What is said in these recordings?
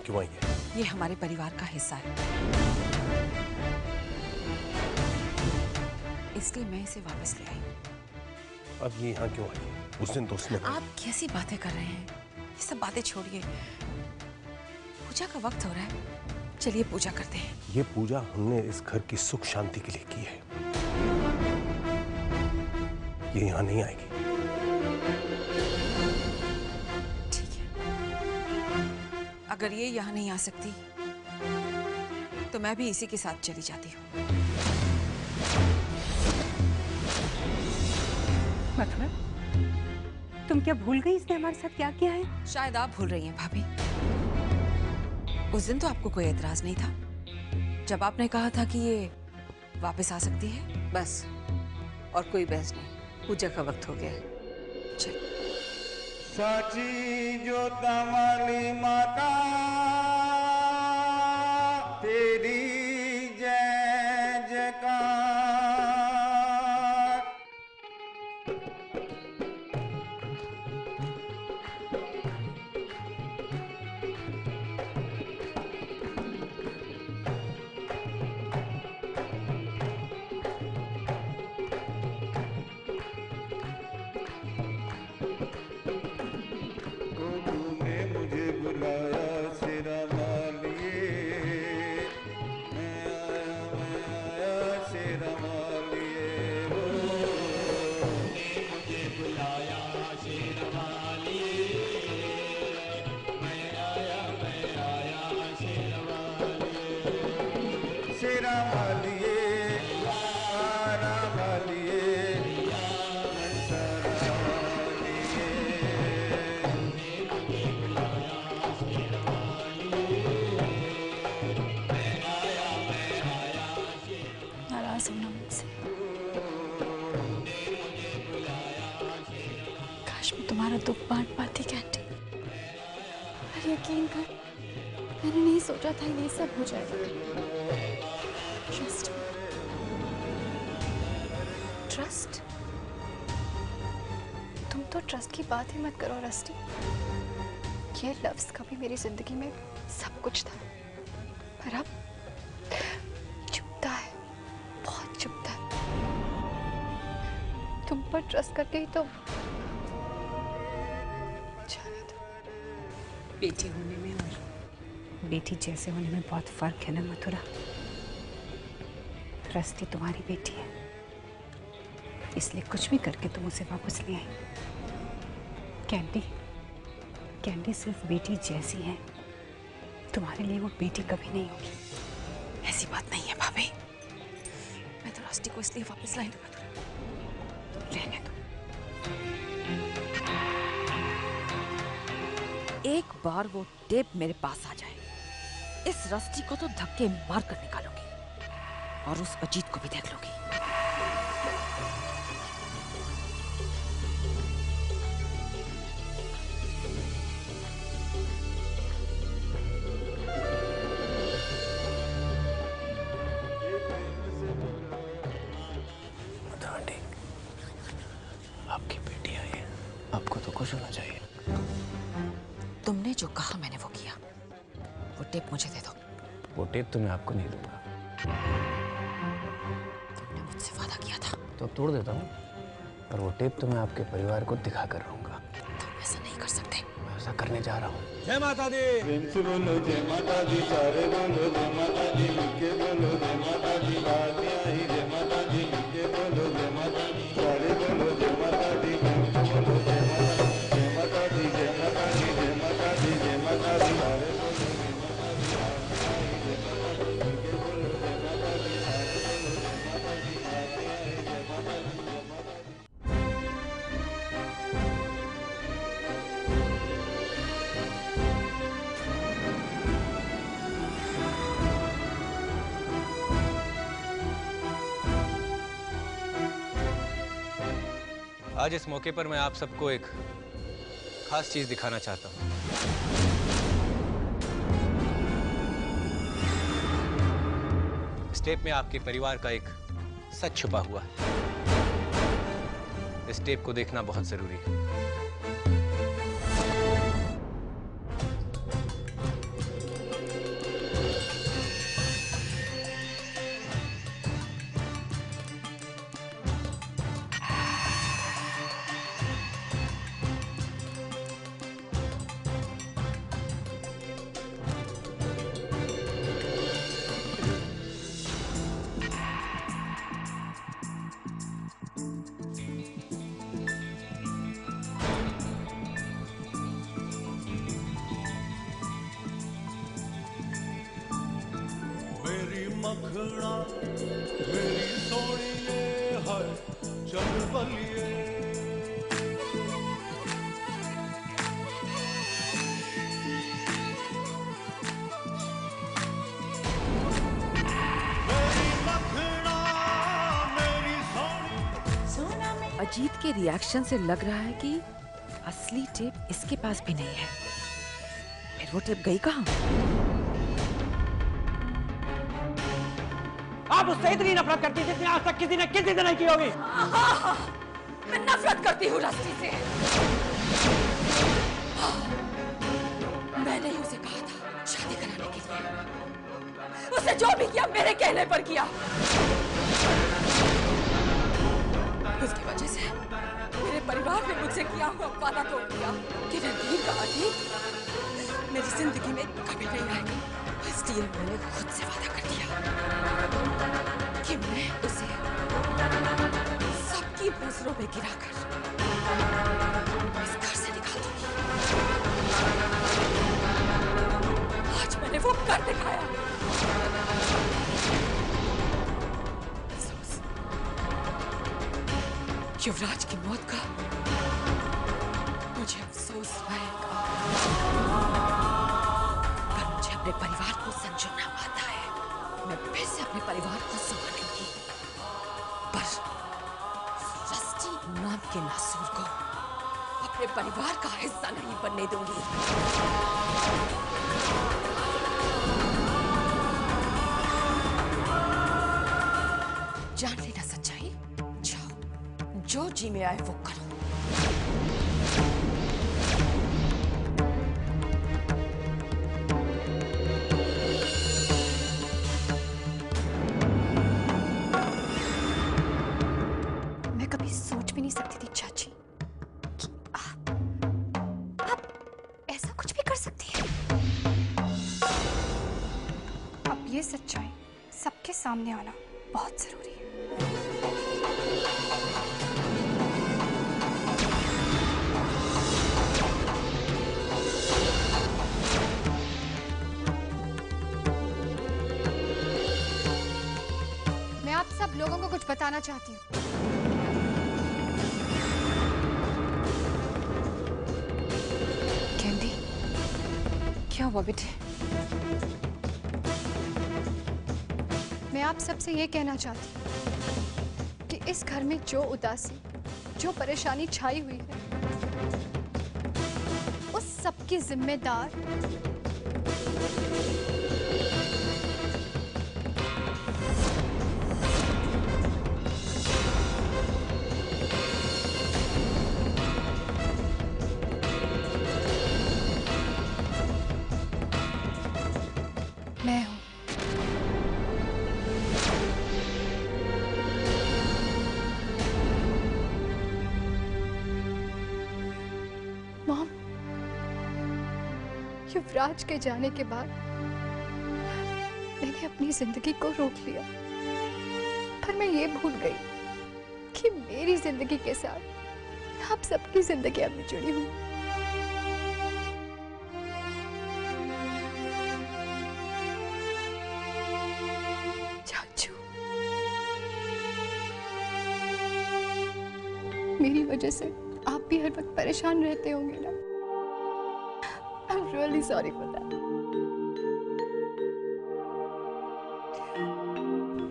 क्यों आई है? ये हमारे परिवार का हिस्सा है, इसलिए मैं इसे वापस ले आई। अब ये यहाँ क्यों आई है? उस दिन तो उसने... आप कैसी बातें कर रहे हैं? ये सब बातें छोड़िए, पूजा का वक्त हो रहा है, चलिए पूजा करते हैं। ये पूजा हमने इस घर की सुख शांति के लिए की है, ये यहाँ नहीं आएगी। ठीक है, अगर ये यहाँ नहीं आ सकती तो मैं भी इसी के साथ चली जाती हूँ। मथुरा, तुम क्या भूल गई इसने हमारे साथ क्या किया है? शायद आप भूल रही हैं भाभी। उस दिन तो आपको कोई एतराज नहीं था जब आपने कहा था कि ये वापस आ सकती है। बस, और कोई बहस नहीं, पूजा का वक्त हो गया है। चल। साची जोता वाली माता तेरी जय जयकार। नाराज होना मुझसे, काश मैं तुम्हारा दुख बांट पाती कैंडी। पर यकीन कर, मैंने नहीं सोचा था ये सब हो जाएगा। ट्रस्ट? तुम तो ट्रस्ट की बात ही मत करो रस्टी। ये लफ्ज कभी मेरी जिंदगी में सब कुछ था, पर अब चुभता है, बहुत चुभता है। तुम पर ट्रस्ट करके ही तो जाने दो। बेटी होने में और बेटी जैसे होने में बहुत फर्क है ना मथुरा। रस्ती तुम्हारी बेटी है, इसलिए कुछ भी करके तुम उसे वापस ले आई। कैंडी सिर्फ बेटी जैसी है, तुम्हारे लिए वो बेटी कभी नहीं होगी। ऐसी बात नहीं है भाभी, मैं तो रस्टी को इसलिए वापस लाई ना मथुरा। रहने दो। एक बार वो टेप मेरे पास आ जाए, इस रस्टी को तो धक्के मार कर निकालूंगी और उस अजीत को भी देख लूंगी। आपकी बेटी आई है, आपको तो खुश होना चाहिए। तुमने जो कहा मैंने वो किया। वो टेप मुझे दे दो। वो टेप तो मैं आपको नहीं दूंगा। तुमने मुझसे वादा किया था। तो तोड़ देता हूँ, पर वो टेप तो मैं आपके परिवार को दिखा कर रहूंगा। तुम ऐसा नहीं कर सकते। मैं ऐसा करने जा रहा हूँ। जय माता दी। प्रेम से बोलो जय माता दी, सारे बोलो जय माता दी, मिलके बोलो जय माता दी। बात आई जय माता दी, मिलके बोलो जय माता दी, सारे बोलो जय माता दी। प्रेम से बोलो जय माता दी, जय माता दी, जय माता दी, जय माता दी, जय माता दी, सारे बोलो जय माता दी। मिलके बोलो जय माता दी, सारे बोलो जय माता दी। बात आई जय माता दी, जय माता दी। आज इस मौके पर मैं आप सबको एक खास चीज दिखाना चाहता हूं। इस टेप में आपके परिवार का एक सच छुपा हुआ है। इस टेप को देखना बहुत जरूरी है। मखना मेरी सोनिए है चल बलिए अजीत के रिएक्शन से लग रहा है कि असली टेप इसके पास भी नहीं है। फिर वो टेप गई कहाँ? आप उससे इतनी नफरत करती हैं जितनी आज तक किसी ने नहीं की होगी। मैं नफरत करती हूँ रस्ती से। मैंने ही उसे कहा था शादी कराने के लिए। उसे जो भी किया मेरे कहने पर किया। उसकी वजह से मेरे परिवार ने मुझसे किया हुआ वादा तोड़ दिया कि रणधीर का अतीत मेरी जिंदगी में कभी नहीं आएगा। इसलिए मैंने खुद से वादा कर दिया कि मैं उसे सबकी नजरों में गिराकर इस घर से निकाल दूंगी। आज मैंने वो कर दिखाया। युवराज की मौत का मुझे अफसोस आएगा, पर मुझे अपने परिवार को संजोना आता है। मैं फिर से अपने परिवार को संभालूंगी, पर रस्टी नाम के नासूर को अपने परिवार का हिस्सा नहीं बनने दूंगी। जान लेना सच्चाई, जो जी में आए वो करो। मैं कभी सोच भी नहीं सकती थी चाची कि आप ऐसा कुछ भी कर सकती हैं। अब ये सच्चाई सबके सामने आना बहुत जरूरी है। आप सब लोगों को कुछ बताना चाहती हूँ। कैंडी, क्या हुआ बेटे? मैं आप सबसे ये कहना चाहती हूँ कि इस घर में जो उदासी, जो परेशानी छाई हुई है, उस सब की जिम्मेदार मैं हूं। मॉम, युवराज के जाने के बाद मैंने अपनी जिंदगी को रोक लिया, पर मैं ये भूल गई कि मेरी जिंदगी के साथ आप सबकी जिंदगी अब जुड़ी हुई। मेरी वजह से आप भी हर वक्त परेशान रहते होंगे ना। I'm really sorry for that.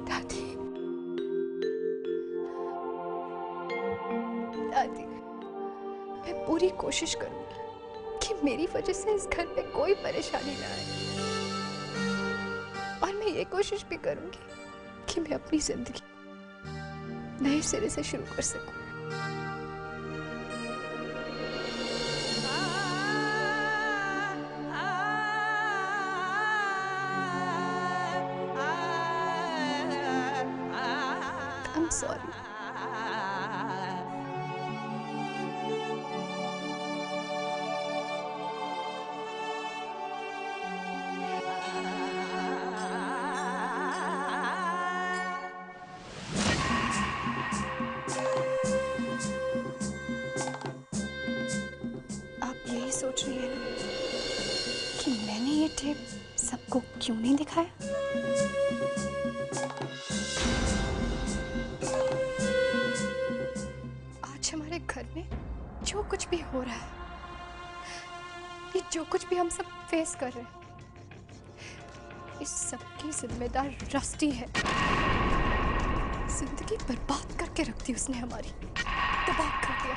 दादी, दादी, मैं पूरी कोशिश करूंगी कि मेरी वजह से इस घर पे कोई परेशानी ना आए, और मैं ये कोशिश भी करूंगी कि मैं अपनी जिंदगी नए सिरे से शुरू कर सकूं। I'm sorry. आप यही सोच रही है ना कि मैंने ये टेप सबको क्यों नहीं दिखाया? जो कुछ भी हो रहा है, ये जो कुछ भी हम सब फेस कर रहे हैं, इस सब की जिम्मेदार रस्टी है। जिंदगी बर्बाद करके रख दी उसने हमारी, तबाह कर दिया।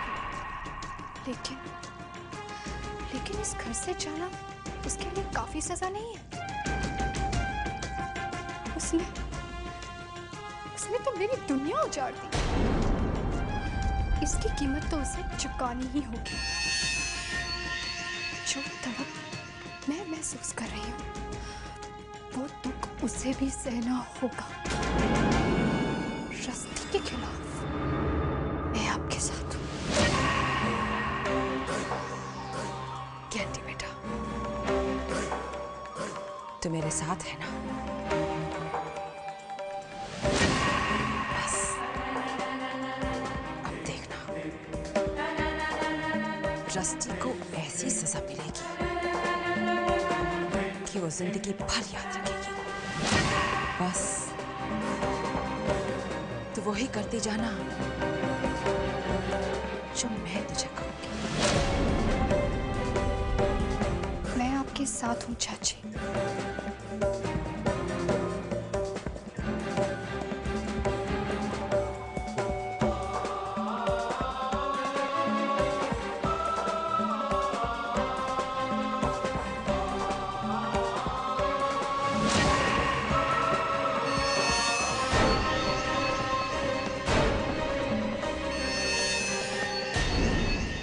लेकिन इस घर से जाना उसके लिए काफी सजा नहीं है। उसने तो मेरी दुनिया उजाड़ दी। इसकी कीमत तो उसे चुकानी ही होगी। जो तड़प मैं महसूस कर रही हूँ, वो दुख उसे भी सहना होगा। रस्ती के खिलाफ मैं आपके साथ हूँ। कैंडी बेटा, तो मेरे साथ है ना? बस अब देखना, रस्टी को ऐसी सजा मिलेगी कि वो जिंदगी भर याद रखेगी। बस तो वही करती जाना जो मैं तुझे कहूंगी। मैं आपके साथ हूँ चाची।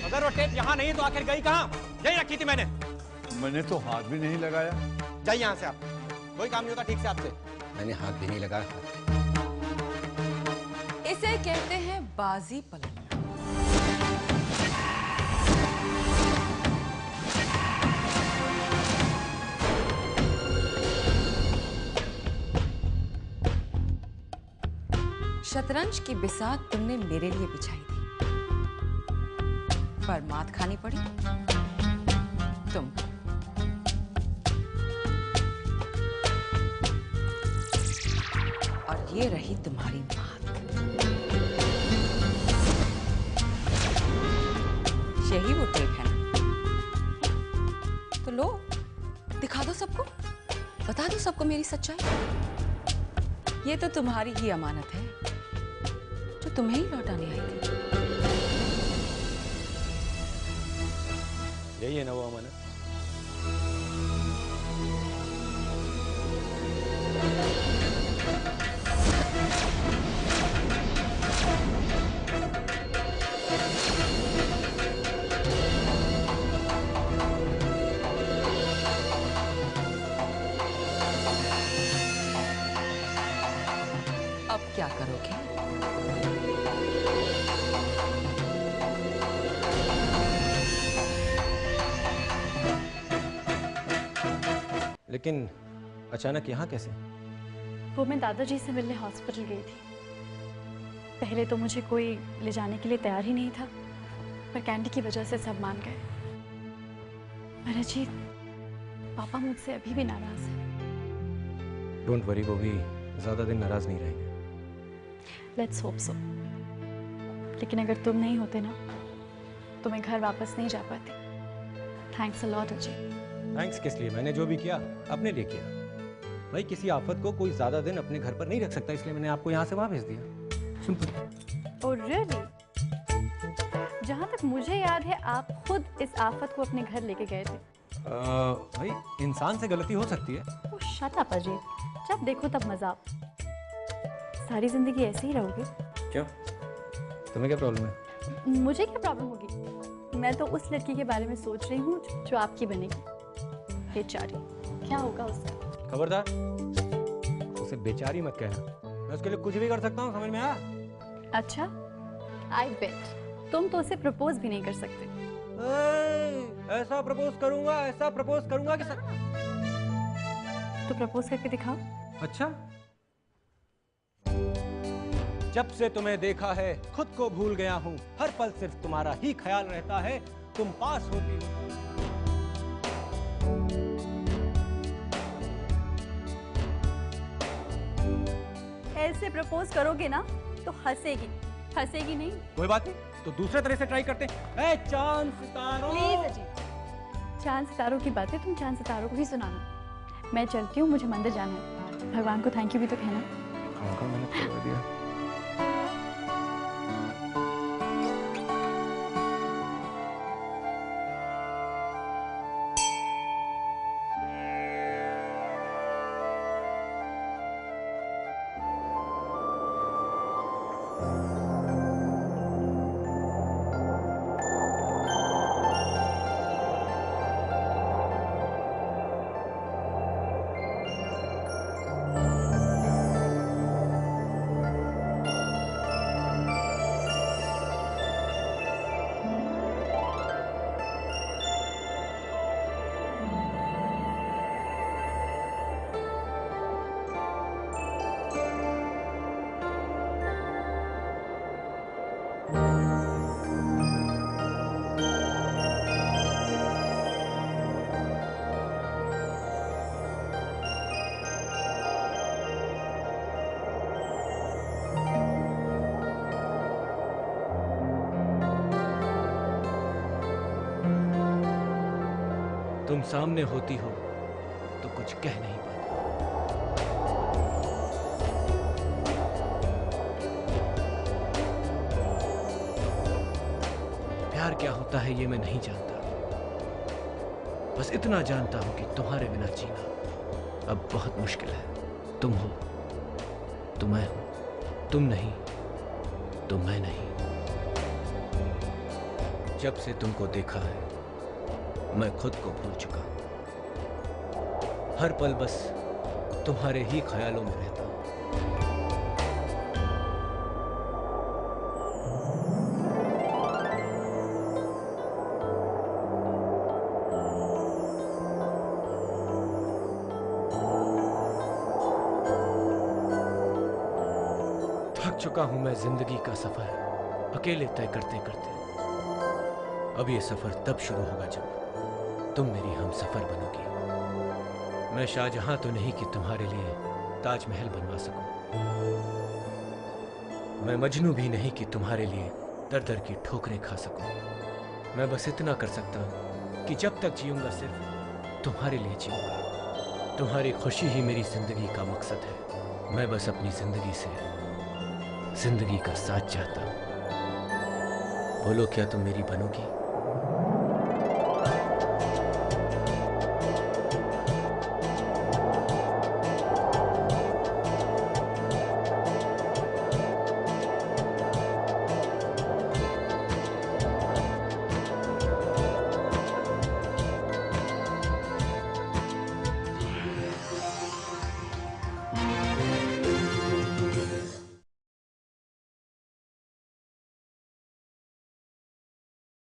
अगर वो टेप यहाँ नहीं तो आखिर गई कहाँ? यही रखी थी मैंने। मैंने तो हाथ भी नहीं लगाया। जाइए यहाँ से आप, कोई काम नहीं होता ठीक से आपसे। मैंने हाथ भी नहीं लगाया। इसे कहते हैं बाजी पलटना। शतरंज की बिसात तुमने मेरे लिए बिछाई थी, पर मात खानी पड़ी तुम। और ये रही तुम्हारी मात। यही वो टेप है ना? तो लो, दिखा दो सबको, बता दो सबको मेरी सच्चाई। ये तो तुम्हारी ही अमानत है जो तुम्हें ही लौटाने आई थी। यही है ना वो अमानत? अब क्या करोगे? लेकिन अचानक यहाँ कैसे? वो मैं दादाजी से मिलने हॉस्पिटल गई थी। पहले तो मुझे कोई ले जाने के लिए तैयार ही नहीं था, पर कैंडी की वजह से सब मान गए। पर अजीत, पापा मुझसे अभी भी नाराज हैं। डोंट वरी, वो भी ज्यादा दिन नाराज नहीं रहेंगे। Let's hope so. लेकिन अगर तुम नहीं होते ना, तो मैं घर वापस नहीं जा पाती। Thanks a lot Ajit. Thanks किस लिए? मैंने जो भी किया अपने लिए किया। भाई, किसी आफत को कोई ज्यादा दिन अपने घर पर नहीं रख सकता, इसलिए मैंने आपको यहाँ से वहां भेज दिया। सिंपल। Oh really? जहाँ तक मुझे याद है, आप खुद इस आफत को अपने घर लेके गए थे। भाई, इंसान से गलती हो सकती है। ओह शट अप अजीत, जब देखो तब मजाक। सारी जिंदगी ऐसे ही रहोगे? क्यों? तुम्हें क्या प्रॉब्लम है? मुझे क्या प्रॉब्लम होगी? मैं तो उस लड़की के बारे में सोच रही हूँ जो आपकी बनेगी। बेचारी, क्या होगा उसका? खबरदार, उसे बेचारी मत कहना। मैं उसके लिए कुछ भी कर सकता हूँ, समझ में आया? अच्छा, आई बेट तुम तो उसे प्रपोज भी नहीं कर सकते। ऐसा प्रपोज करूंगा कि तो प्रपोज करके दिखाओ। अच्छा, जब से तुम्हें देखा है खुद को भूल गया हूँ, हर पल सिर्फ तुम्हारा ही ख्याल रहता है, तुम पास होती हो। ऐसे प्रपोज करोगे ना तो हंसेगी, हंसेगी नहीं? कोई बात नहीं, तो दूसरे तरह से ट्राई करते हैं। ए चांद सितारों, प्लीज अजीत, चांद सितारों की बातें तुम चांद सितारों को ही सुनाना। मैं चलती हूँ, मुझे मंदिर जाना है। भगवान को थैंक यू भी तो कहना। कहाँ मैंने करवा दिया। तुम सामने होती हो तो कुछ कह नहीं पाती। प्यार क्या होता है ये मैं नहीं जानता, बस इतना जानता हूं कि तुम्हारे बिना जीना अब बहुत मुश्किल है। तुम हो तो मैं हूं, तुम नहीं तो मैं नहीं। जब से तुमको देखा है मैं खुद को भूल चुका हूं। हर पल बस तुम्हारे ही ख्यालों में रहता हूं। थक चुका हूं मैं जिंदगी का सफर अकेले तय करते करते। अब ये सफर तब शुरू होगा जब तुम मेरी हम सफर बनोगी। मैं शाहजहां तो नहीं कि तुम्हारे लिए ताजमहल बनवा सकूं। मैं मजनू भी नहीं कि तुम्हारे लिए दर दर की ठोकरें खा सकूं। मैं बस इतना कर सकता हूं कि जब तक जीऊंगा सिर्फ तुम्हारे लिए जीऊंगा। तुम्हारी खुशी ही मेरी जिंदगी का मकसद है। मैं बस अपनी जिंदगी से जिंदगी का साथ चाहता हूं। बोलो क्या तुम मेरी बनोगी?